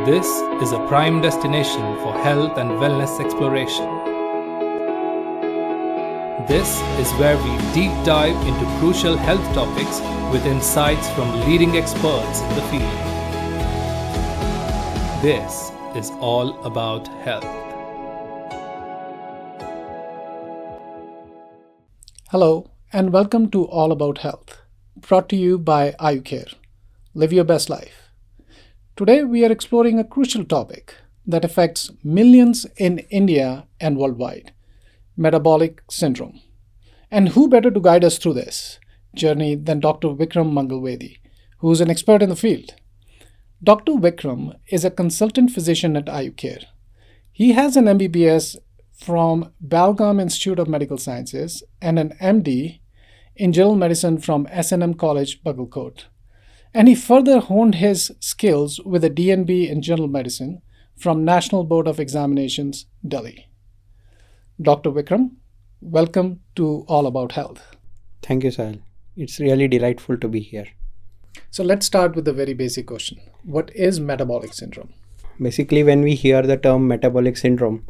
This is a prime destination for health and wellness exploration. This is where we deep dive into crucial health topics with insights from leading experts in the field. This is all about health. Hello and welcome to All About Health, brought to you by AYOO Care. Live your best life. Today we are exploring a crucial topic that affects millions in India and worldwide, metabolic syndrome. And who better to guide us through this journey than Dr. Vikram Mangalvedi, who is an expert in the field. Dr. Vikram is a consultant physician at AYOO Care. He has an MBBS from Belgaum Institute of Medical Sciences and an MD in General Medicine from SNM College, Bagalkot. And he further honed his skills with a DNB in General Medicine from National Board of Examinations, Delhi. Dr. Vikram, welcome to All About Health. Thank you, Sahil. It's really delightful to be here. So let's start with the very basic question. What is metabolic syndrome? Basically, when we hear the term metabolic syndrome,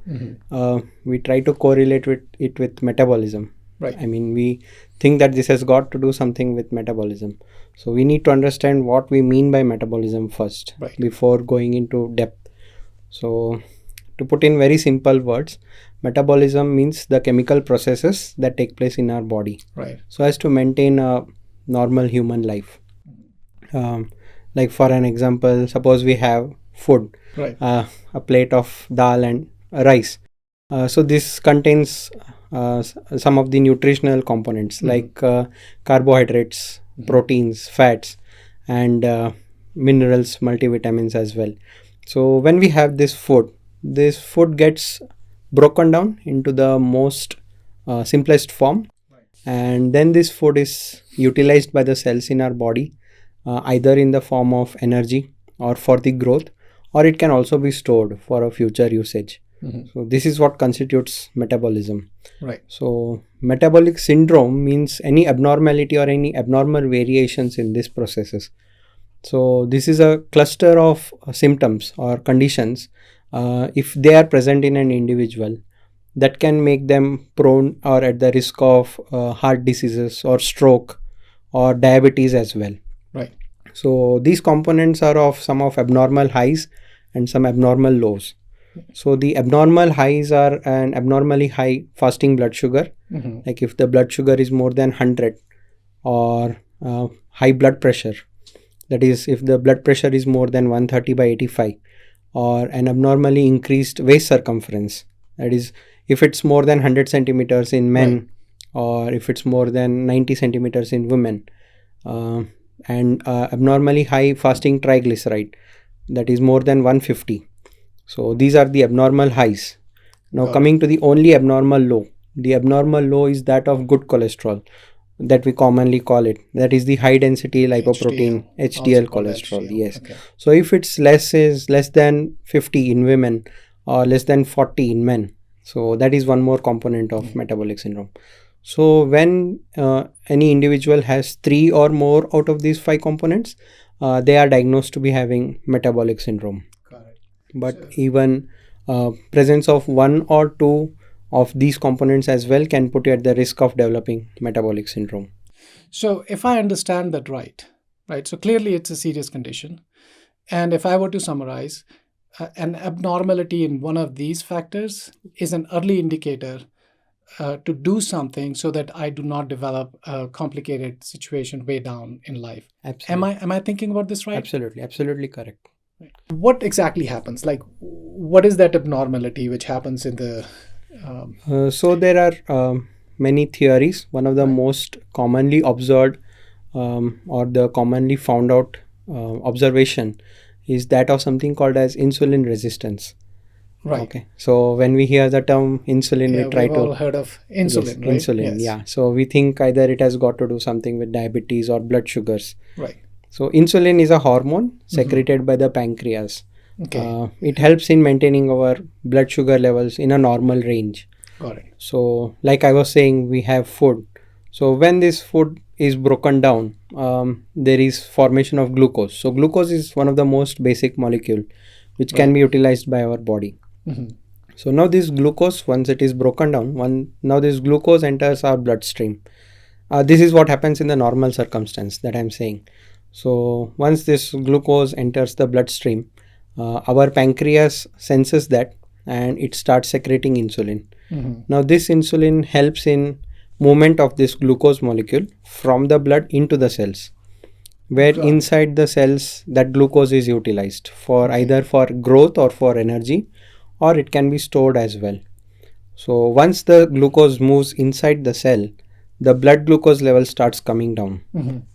we try to correlate it with metabolism. Right. I mean, we think that this has got to do something with metabolism. So we need to understand what we mean by metabolism first, right, before going into depth. So to put in very simple words, metabolism means the chemical processes that take place in our body. Right. So as to maintain a normal human life. Like for an example, suppose we have food, right, a plate of dal and rice. So this contains some of the nutritional components like carbohydrates, proteins, fats, and minerals, multivitamins as well. So when we have this food gets broken down into the most simplest form, and then this food is utilized by the cells in our body, either in the form of energy or for the growth, or it can also be stored for a future usage. So this is what constitutes metabolism. Right. So metabolic syndrome means any abnormality or any abnormal variations in these processes. So this is a cluster of symptoms or conditions, if they are present in an individual, that can make them prone or at the risk of heart diseases or stroke or diabetes as well. Right. So these components are of some of abnormal highs and some abnormal lows. So the abnormal highs are an abnormally high fasting blood sugar, like if the blood sugar is more than 100, or high blood pressure, that is if the blood pressure is more than 130/85, or an abnormally increased waist circumference, that is if it's more than 100 centimeters in men, right, or if it's more than 90 centimeters in women, and abnormally high fasting triglyceride, that is more than 150. So these are the abnormal highs. Now coming to the only abnormal low. The abnormal low is that of good cholesterol, that we commonly call it. That is the high density lipoprotein, HDL cholesterol. Yes. Okay. So if it's less than 50 in women or less than 40 in men, so that is one more component of metabolic syndrome. So when any individual has 3 or more out of these 5 components, they are diagnosed to be having metabolic syndrome. But even presence of 1 or 2 of these components as well can put you at the risk of developing metabolic syndrome. So if I understand that right, so clearly it's a serious condition. And if I were to summarize, an abnormality in one of these factors is an early indicator to do something so that I do not develop a complicated situation way down in life. Absolutely. Am I thinking about this right? Absolutely correct. What exactly happens? Like, what is that abnormality which happens in the... So there are many theories. One of the most commonly observed or the commonly found out observation is that of something called as insulin resistance. Right. Okay. So when we hear the term insulin, we try we've all heard of insulin, right? Insulin, yeah. So we think either it has got to do something with diabetes or blood sugars. Right. So insulin is a hormone secreted by the pancreas. Okay. It helps in maintaining our blood sugar levels in a normal range. Got it. So like I was saying, we have food. So when this food is broken down, there is formation of glucose. So glucose is one of the most basic molecule which can be utilized by our body. So now this glucose, once it is broken down, now this glucose enters our bloodstream. This is what happens in the normal circumstance that I'm saying. So once this glucose enters the bloodstream, our pancreas senses that and it starts secreting insulin. Now this insulin helps in movement of this glucose molecule from the blood into the cells, where inside the cells that glucose is utilized for either for growth or for energy, or it can be stored as well. So once the glucose moves inside the cell, the blood glucose level starts coming down,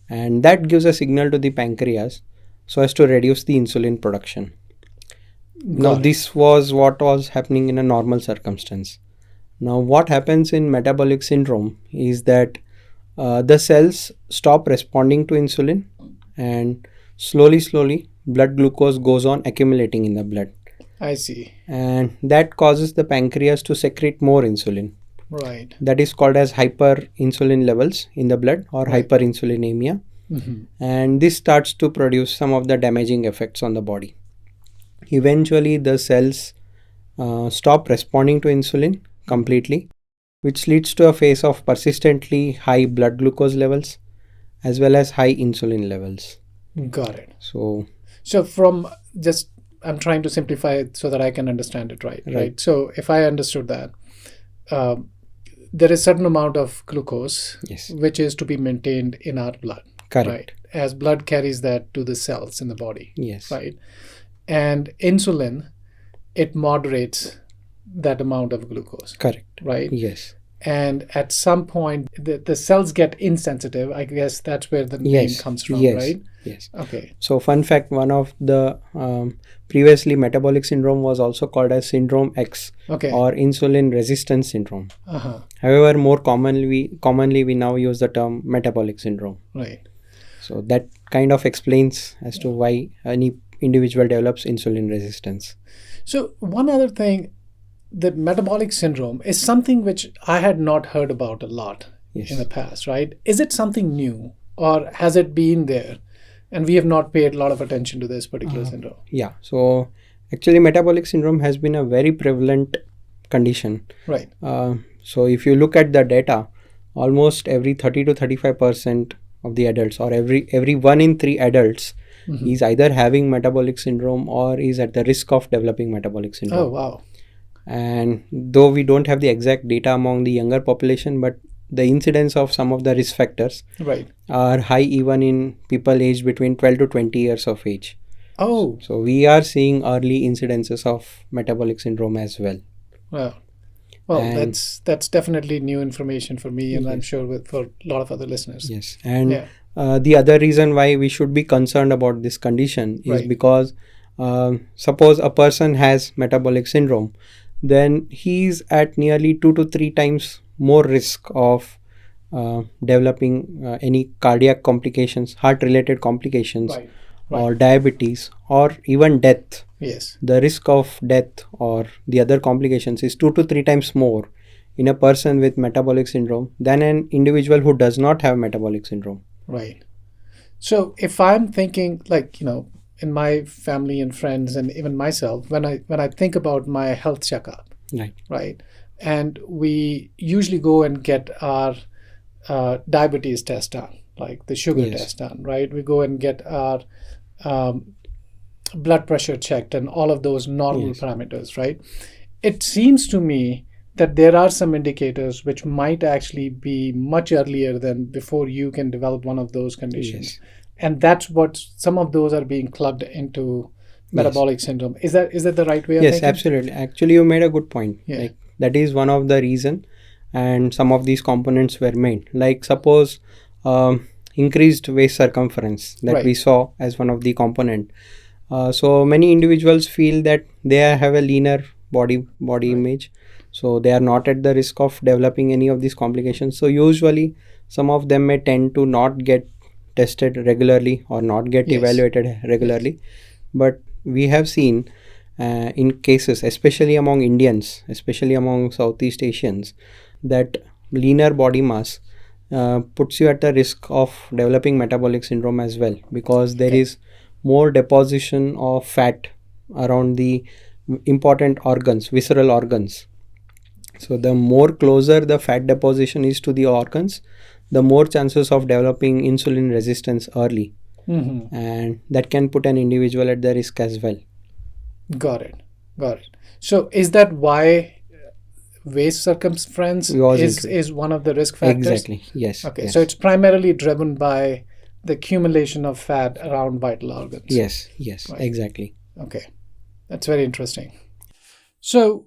and that gives a signal to the pancreas so as to reduce the insulin production. Now this was what was happening in a normal circumstance. Now what happens in metabolic syndrome is that the cells stop responding to insulin, and slowly blood glucose goes on accumulating in the blood. I see. And that causes the pancreas to secrete more insulin. Right. That is called as hyperinsulin levels in the blood, or hyperinsulinemia. And this starts to produce some of the damaging effects on the body. Eventually the cells stop responding to insulin completely, which leads to a phase of persistently high blood glucose levels as well as high insulin levels. Got it. So from just, I'm trying to simplify it so that I can understand it right? So if I understood that, there is certain amount of glucose which is to be maintained in our blood. Correct. Right? As blood carries that to the cells in the body. Yes. Right? And insulin, it moderates that amount of glucose. Correct. Right? Yes. And at some point, the cells get insensitive. I guess that's where the name comes from, right? Yes. Okay. So fun fact, one of the previously metabolic syndrome was also called as syndrome X, or insulin resistance syndrome. However, more commonly we now use the term metabolic syndrome. Right. So that kind of explains as to why any individual develops insulin resistance. So one other thing, the metabolic syndrome is something which I had not heard about a lot in the past, right? Is it something new, or has it been there and we have not paid a lot of attention to this particular syndrome? Yeah. So actually metabolic syndrome has been a very prevalent condition. Right. So if you look at the data, almost every 30 to 35% of the adults, or every 1 in 3 adults is either having metabolic syndrome or is at the risk of developing metabolic syndrome. Oh, wow. And though we don't have the exact data among the younger population, but the incidence of some of the risk factors are high even in people aged between 12 to 20 years of age. Oh. So we are seeing early incidences of metabolic syndrome as well. Wow. Well, that's definitely new information for me, and I'm sure for a lot of other listeners. Yes. And the other reason why we should be concerned about this condition is because suppose a person has metabolic syndrome, then he's at nearly 2 to 3 times more risk of developing any cardiac complications, heart-related complications, or diabetes, or even death. Yes. The risk of death or the other complications is 2 to 3 times more in a person with metabolic syndrome than an individual who does not have metabolic syndrome. Right. So if I'm thinking, like, in my family and friends and even myself, when I think about my health checkup, right, and we usually go and get our diabetes test done, like the sugar test done, right? We go and get our blood pressure checked and all of those normal parameters, right? It seems to me that there are some indicators which might actually be much earlier than before you can develop one of those conditions. And that's what some of those are being clubbed into metabolic syndrome. Is that the right way of thinking? Yes, absolutely. Actually, you made a good point. Like, that is one of the reason, and some of these components were made. Like suppose increased waist circumference that we saw as one of the component. So many individuals feel that they have a leaner body image, so they are not at the risk of developing any of these complications. So usually some of them may tend to not get tested regularly or not get evaluated regularly. But we have seen in cases, especially among Indians, especially among Southeast Asians, that leaner body mass puts you at the risk of developing metabolic syndrome as well, because there is more deposition of fat around the important organs, visceral organs. So the more closer the fat deposition is to the organs, the more chances of developing insulin resistance early. And that can put an individual at the risk as well. Got it. So is that why waist circumference is one of the risk factors? Exactly. Yes. Okay. Yes. So it's primarily driven by the accumulation of fat around vital organs. Yes. Right. Exactly. Okay. That's very interesting. So,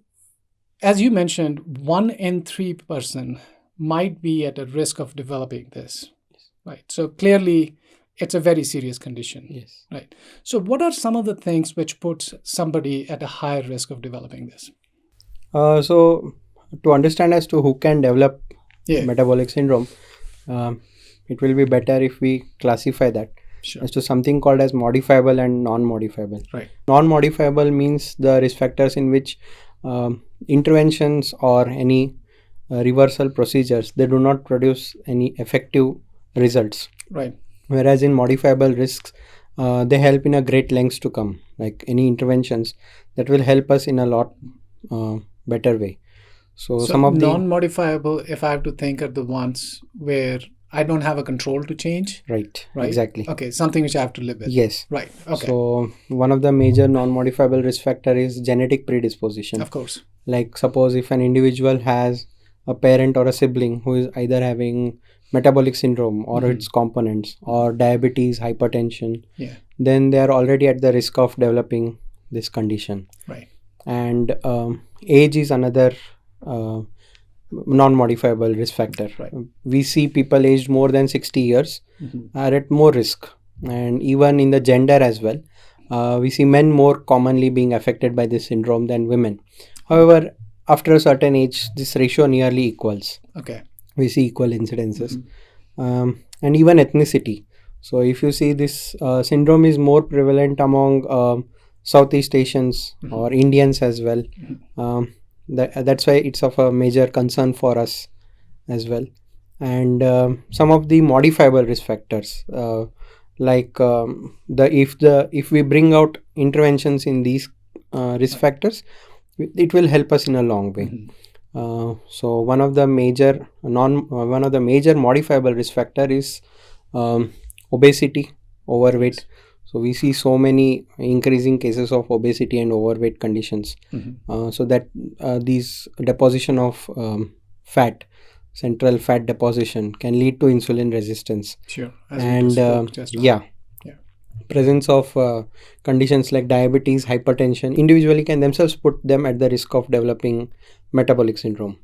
as you mentioned, 1 in 3 person might be at a risk of developing this. Right. So clearly, it's a very serious condition. Yes. Right. So what are some of the things which puts somebody at a higher risk of developing this? So to understand as to who can develop metabolic syndrome, it will be better if we classify that as to something called as modifiable and non-modifiable. Right. Non-modifiable means the risk factors in which interventions or any reversal procedures, they do not produce any effective results. Right. Whereas in modifiable risks, they help in a great lengths to come, like any interventions that will help us in a lot better way. So some of the non-modifiable, if I have to think, are the ones where I don't have a control to change. Right. Exactly. Okay, something which I have to live with. Yes. Right. Okay. So one of the major non-modifiable risk factor is genetic predisposition. Of course. Like suppose if an individual has a parent or a sibling who is either having metabolic syndrome or its components, or diabetes, hypertension, then they are already at the risk of developing this condition. Right. And age is another non-modifiable risk factor. Right. We see people aged more than 60 years are at more risk. And even in the gender as well, we see men more commonly being affected by this syndrome than women. However, after a certain age, this ratio nearly equals. Okay. We see equal incidences. And even ethnicity. So if you see this syndrome is more prevalent among Southeast Asians or Indians as well. That's why it's of a major concern for us as well. And some of the modifiable risk factors, if we bring out interventions in these risk factors, it will help us in a long way. So one of the major modifiable risk factor is obesity, overweight. So we see so many increasing cases of obesity and overweight conditions. So that these deposition of fat, central fat deposition, can lead to insulin resistance. Sure. And presence of conditions like diabetes, hypertension, individually can themselves put them at the risk of developing metabolic syndrome.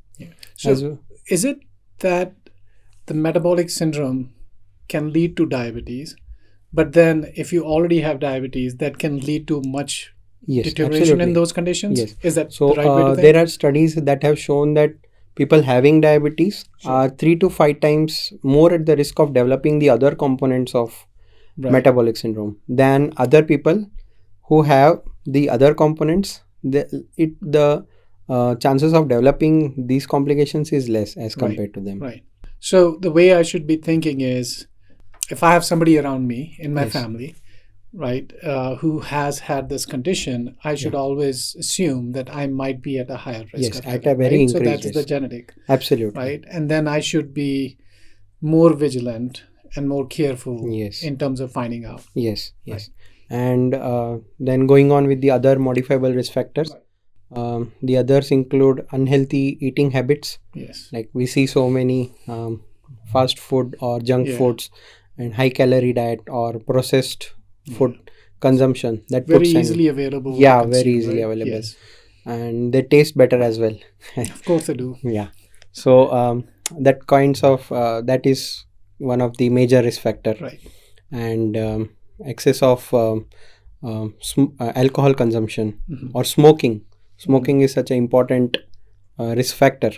So is it that the metabolic syndrome can lead to diabetes, but then if you already have diabetes, that can lead to much deterioration absolutely. in those conditions? Yes. Is that so? The right way to think? There are studies that have shown that people having diabetes are 3 to 5 times more at the risk of developing the other components of metabolic syndrome than other people who have the other components. The chances of developing these complications is less as compared to them. Right. So the way I should be thinking is, if I have somebody around me in my family, right, who has had this condition, I should always assume that I might be at a higher risk. Yes, at a very increased So that's risk. the genetic. Absolutely. Right. And then I should be more vigilant and more careful in terms of finding out. Yes. And then going on with the other modifiable risk factors, the others include unhealthy eating habits. Yes. Like we see so many fast food or junk foods and high calorie diet or processed food consumption that very puts easily available. Very easily available. Yes. And they taste better as well. Of course they do. So that kinds of that is one of the major risk factor. Right. And excess of alcohol consumption or smoking. Smoking is such an important risk factor.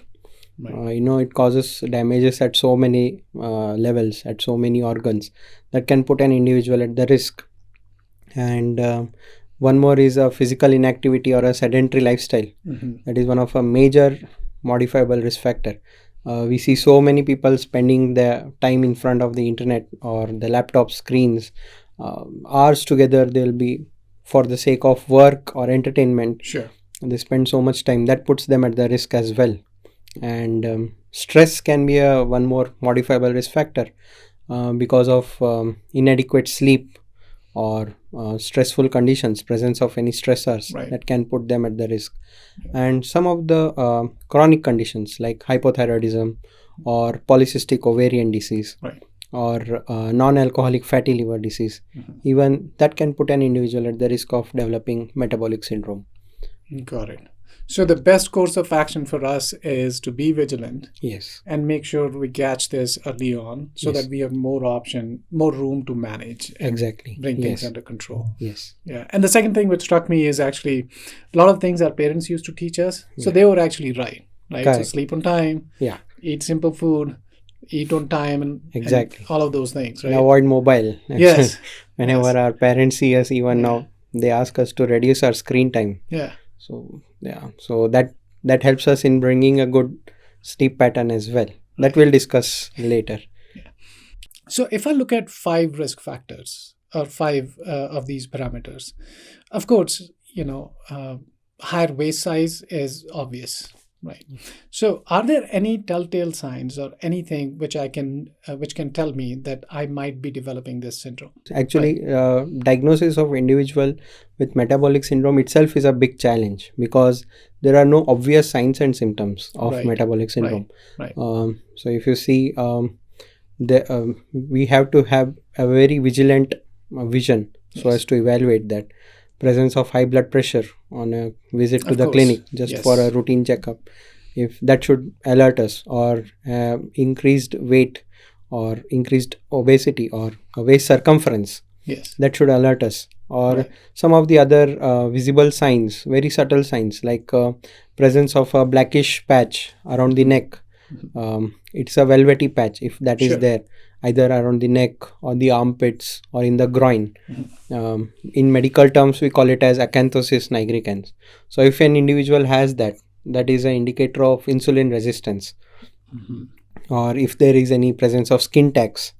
Right. It causes damages at so many levels, at so many organs, that can put an individual at the risk. And one more is a physical inactivity or a sedentary lifestyle. That is one of a major modifiable risk factor. We see so many people spending their time in front of the internet or the laptop screens, hours together. They'll be for the sake of work or entertainment. Sure. They spend so much time that puts them at the risk as well. And stress can be one more modifiable risk factor because of inadequate sleep or stressful conditions, presence of any stressors that can put them at the risk. And some of the chronic conditions like hypothyroidism or polycystic ovarian disease or non-alcoholic fatty liver disease, even that can put an individual at the risk of developing metabolic syndrome. Got it. So the best course of action for us is to be vigilant. Yes. And make sure we catch this early on so that we have more room to manage. Exactly. Bring things under control. Yes. Yeah. And the second thing which struck me is actually a lot of things our parents used to teach us. So they were actually right? Correct. So sleep on time. Yeah. Eat simple food. Eat on time and all of those things, right? And avoid mobile. Yes. Whenever our parents see us, even now, they ask us to reduce our screen time. Yeah. So that helps us in bringing a good sleep pattern as well. That we'll discuss later. Yeah. So if I look at 5 risk factors or 5 of these parameters, of course, higher waist size is obvious, right? So are there any telltale signs or anything which can tell me that I might be developing this syndrome? Actually, diagnosis of individual with metabolic syndrome itself is a big challenge because there are no obvious signs and symptoms of metabolic syndrome. So if you see, we have to have a very vigilant vision so as to evaluate that. Presence of high blood pressure on a visit to the clinic just for a routine checkup, if that should alert us, or increased weight or increased obesity or a waist circumference, that should alert us, or some of the other visible signs, very subtle signs like presence of a blackish patch around the neck. It's a velvety patch if that is there, either around the neck or the armpits or in the groin. In medical terms, we call it as acanthosis nigricans. So if an individual has that is an indicator of insulin resistance. Or if there is any presence of skin tags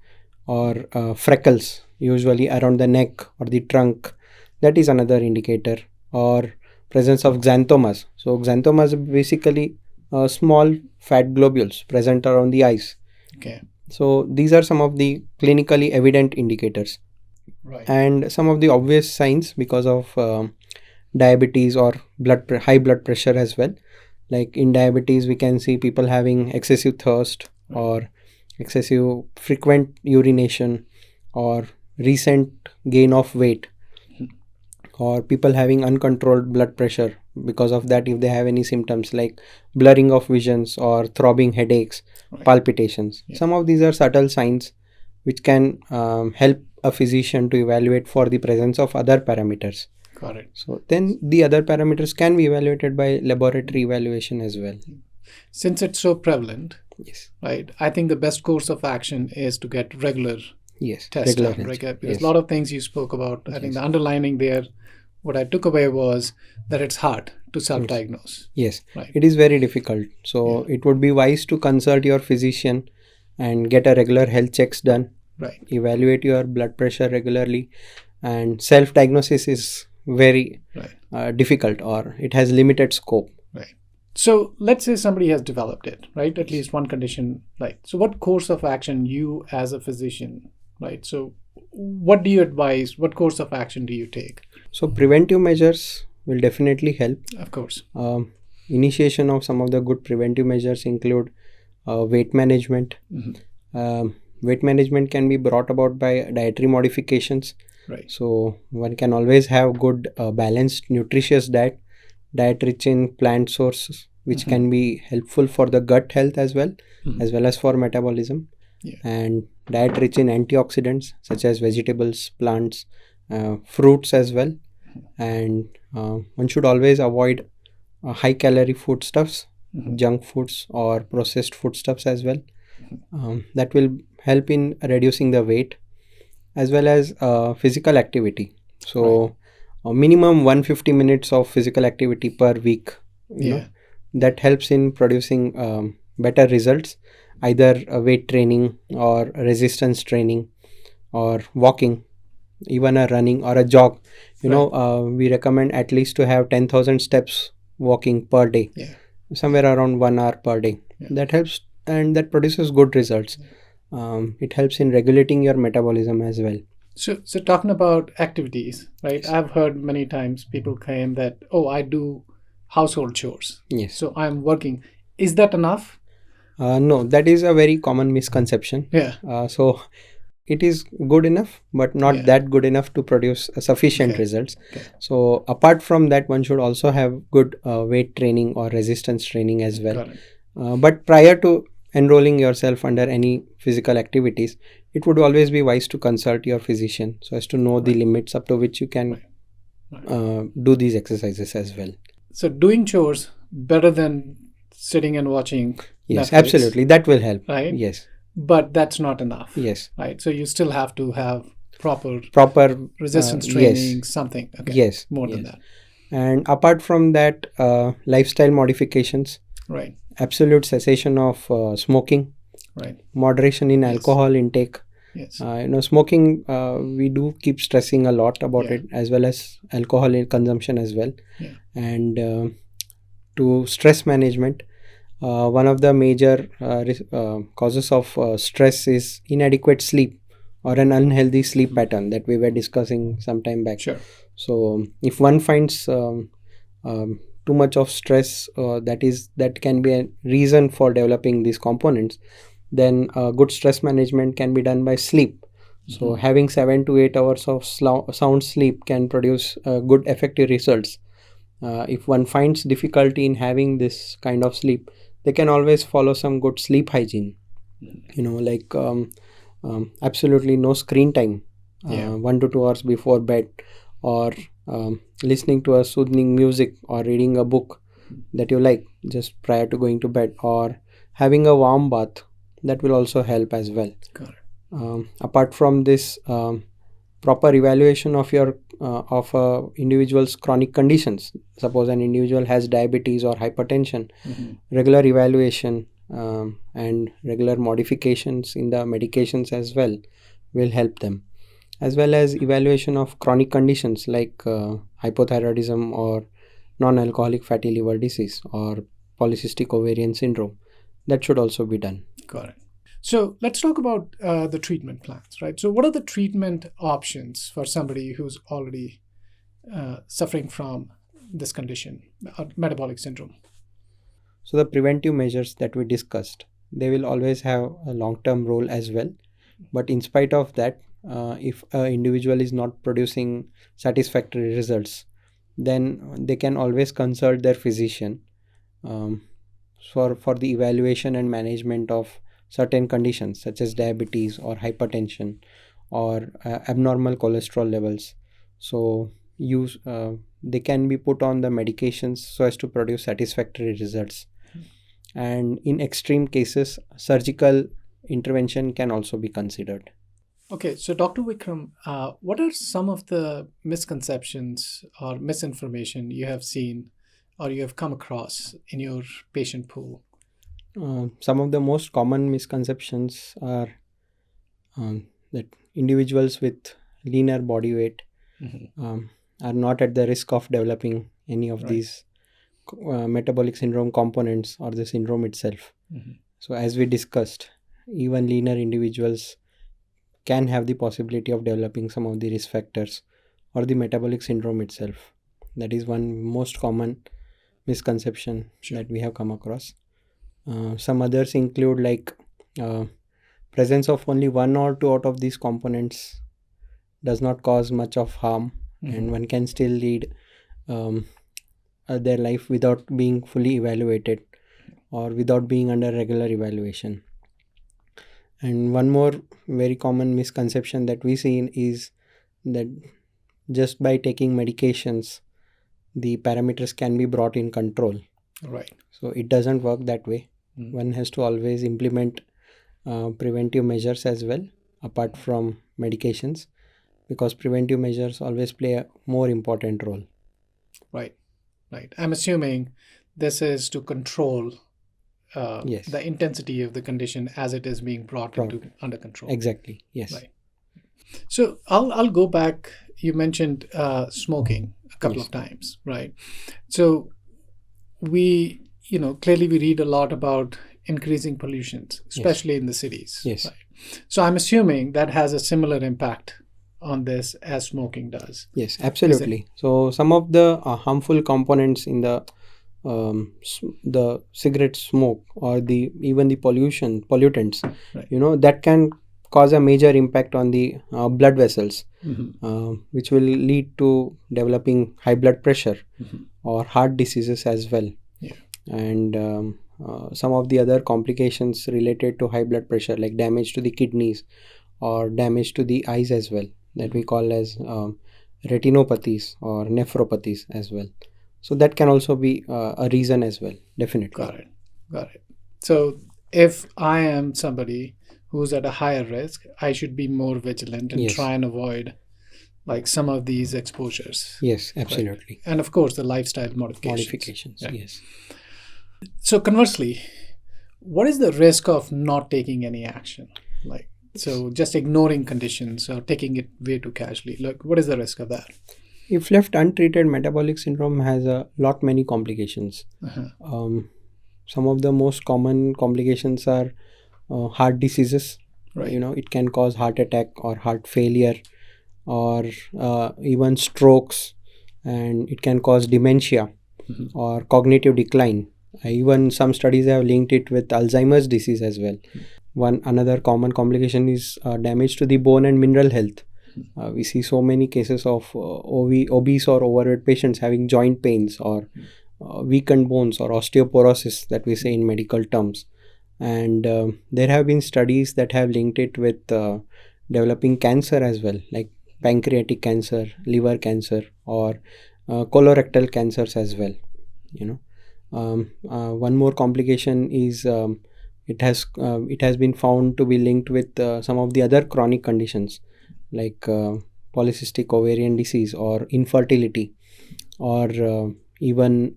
or freckles, usually around the neck or the trunk, that is another indicator. Or presence of xanthomas. So xanthomas are basically small fat globules present around the eyes. So these are some of the clinically evident indicators. And some of the obvious signs because of diabetes or high blood pressure as well. Like in diabetes, we can see people having excessive thirst or excessive frequent urination or recent gain of weight, or people having uncontrolled blood pressure. Because of that, if they have any symptoms like blurring of visions or throbbing headaches, palpitations, some of these are subtle signs which can help a physician to evaluate for the presence of other parameters. Got it. So then the other parameters can be evaluated by laboratory evaluation as well. Since it's so prevalent, right? I think the best course of action is to get regular tests done, because a lot of things you spoke about. I think the underlining there, what I took away was that it's hard to self-diagnose. It is very difficult. So it would be wise to consult your physician and get a regular health checks done. Evaluate your blood pressure regularly, and self-diagnosis is very difficult, or it has limited scope. So let's say somebody has developed it, at least one condition. So what course of action you as a physician, so what do you advise? What course of action do you take? So preventive measures will definitely help. Of course. Initiation of some of the good preventive measures include weight management. Weight management can be brought about by dietary modifications. So one can always have good balanced nutritious diet rich in plant sources, which can be helpful for the gut health as well as for metabolism. And diet rich in antioxidants such as vegetables, plants, fruits as well. And one should always avoid high calorie foodstuffs, junk foods or processed foodstuffs as well. That will help in reducing the weight, as well as physical activity. So minimum 150 minutes of physical activity per week. You know, that helps in producing better results, either weight training or resistance training or walking. even a running or a jog. Right. We recommend at least to have 10,000 steps walking per day, Yeah. somewhere around 1 hour per day. Yeah. That helps and that produces good results. It helps in regulating your metabolism as well. So talking about activities, right? Yes. I've heard many times people claim that, oh, I do household chores. Yes. So I'm working. Is that enough? No, that is a very common misconception. Yeah. So it is good enough, but not Yeah. that good enough to produce sufficient Okay. results. Okay. So apart from that, one should also have good weight training or resistance training as well. Got it. But prior to enrolling yourself under any physical activities, it would always be wise to consult your physician so as to know the Right. limits up to which you can Right. do these exercises as well. So doing chores better than sitting and watching Yes, Netflix, absolutely. That will help. right? Yes, But that's not enough. yes. Right. So you still have to have proper Proper resistance yes. training, something. Okay. Yes. More than yes. that. And apart from that, lifestyle modifications, Right. absolute cessation of smoking, Right. moderation in Yes. alcohol intake. Yes. Smoking, we do keep stressing a lot about Yeah. it, as well as alcohol consumption as well. Yeah. And to stress management, one of the major causes of stress is inadequate sleep or an unhealthy sleep pattern that we were discussing some time back. Sure. So if one finds too much of stress, that can be a reason for developing these components, then good stress management can be done by sleep. So having 7 to 8 hours of sound sleep can produce good effective results. If one finds difficulty in having this kind of sleep, they can always follow some good sleep hygiene. Like absolutely no screen time, Yeah. 1 to 2 hours before bed, or listening to a soothing music or reading a book that you like just prior to going to bed, or having a warm bath. That will also help as well. Got it. Apart from this, proper evaluation of your of a individual's chronic conditions. Suppose an individual has diabetes or hypertension, regular evaluation and regular modifications in the medications as well will help them, as well as evaluation of chronic conditions like hypothyroidism or non-alcoholic fatty liver disease or polycystic ovarian syndrome. That should also be done. Got it. So let's talk about the treatment plans, right? So what are the treatment options for somebody who's already suffering from this condition, metabolic syndrome? So the preventive measures that we discussed, they will always have a long-term role as well. But in spite of that, if an individual is not producing satisfactory results, then they can always consult their physician for the evaluation and management of certain conditions such as diabetes or hypertension or abnormal cholesterol levels. So they can be put on the medications so as to produce satisfactory results. And in extreme cases, surgical intervention can also be considered. Okay, so Dr. Vikram, what are some of the misconceptions or misinformation you have seen or you have come across in your patient pool? Some of the most common misconceptions are that individuals with leaner body weight are not at the risk of developing any of these metabolic syndrome components or the syndrome itself. So as we discussed, even leaner individuals can have the possibility of developing some of the risk factors or the metabolic syndrome itself. That is one most common misconception that we have come across. Some others include like presence of only 1 or 2 out of these components does not cause much of harm, and one can still lead their life without being fully evaluated or without being under regular evaluation. And one more very common misconception that we see is that just by taking medications, the parameters can be brought in control. Right. So it doesn't work that way. One has to always implement preventive measures as well, apart from medications, because preventive measures always play a more important role. Right. I'm assuming this is to control Yes. the intensity of the condition as it is being brought under control. Exactly. Yes. Right. So I'll go back. You mentioned smoking a couple Yes. of times, right? So we, clearly we read a lot about increasing pollutions, especially in the cities. Yes. Right? So I'm assuming that has a similar impact on this as smoking does. Yes, absolutely. So some of the harmful components in the cigarette smoke or the even the pollutants, Right. that can cause a major impact on the blood vessels, Mm-hmm. which will lead to developing high blood pressure Mm-hmm. or heart diseases as well. Yeah. And some of the other complications related to high blood pressure, like damage to the kidneys or damage to the eyes as well, that we call as retinopathies or nephropathies as well. So that can also be a reason as well, definitely. Got it. Got it. So if I am somebody who's at a higher risk, I should be more vigilant and Yes. try and avoid like some of these exposures. Yes, Right. absolutely. And of course, the lifestyle modifications. Yeah. Yes. So conversely, what is the risk of not taking any action? Like, so just ignoring conditions or taking it way too casually. Like, what is the risk of that? If left untreated, metabolic syndrome has a lot many complications. Uh-huh. Some of the most common complications are heart diseases. Right. It can cause heart attack or heart failure or even strokes, and it can cause dementia Mhm. or cognitive decline. Even some studies have linked it with Alzheimer's disease as well. One another common complication is damage to the bone and mineral health. We see so many cases of obese or overweight patients having joint pains or weakened bones or osteoporosis, that we say in medical terms. And there have been studies that have linked it with developing cancer as well, like pancreatic cancer, liver cancer, or colorectal cancers as well. One more complication is it has been found to be linked with some of the other chronic conditions like polycystic ovarian disease or infertility, or even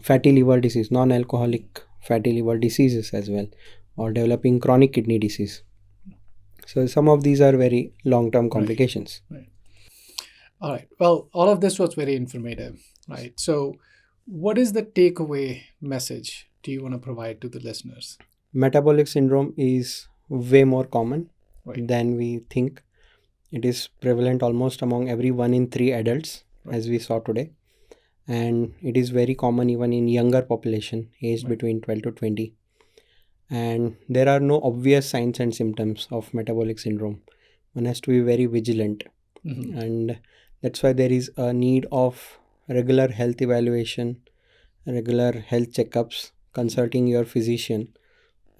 fatty liver disease, non-alcoholic fatty liver diseases as well, or developing chronic kidney disease. So some of these are very long-term complications. Right. All right. Well, all of this was very informative, right? So, what is the takeaway message do you want to provide to the listeners? Metabolic syndrome is way more common Right. than we think. It is prevalent almost among every 1 in 3 adults, Right. as we saw today. And it is very common even in younger population, aged Right. between 12 to 20. And there are no obvious signs and symptoms of metabolic syndrome. One has to be very vigilant. Mhm. And that's why there is a need of regular health evaluation, regular health checkups, consulting your physician,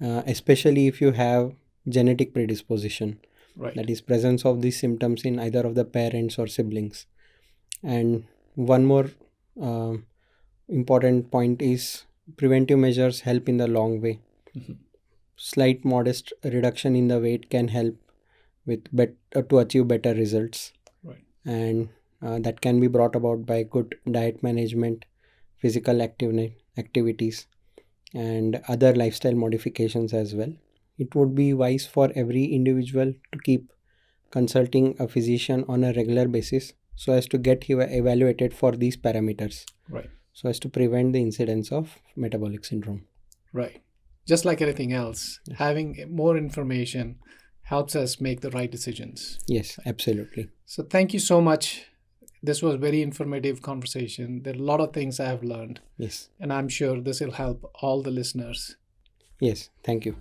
especially if you have genetic predisposition, Right. that is presence of these symptoms in either of the parents or siblings. And one more important point is preventive measures help in the long way. Mhm. Slight modest reduction in the weight can help with to achieve better results. Right. And that can be brought about by good diet management, physical activities, and other lifestyle modifications as well. It would be wise for every individual to keep consulting a physician on a regular basis so as to get evaluated for these parameters, Right. so as to prevent the incidence of metabolic syndrome. Right. Just like anything else, having more information helps us make the right decisions. Yes, absolutely. So thank you so much. This was very informative conversation. There are a lot of things I have learned, Yes. and I'm sure this will help all the listeners. Yes, thank you.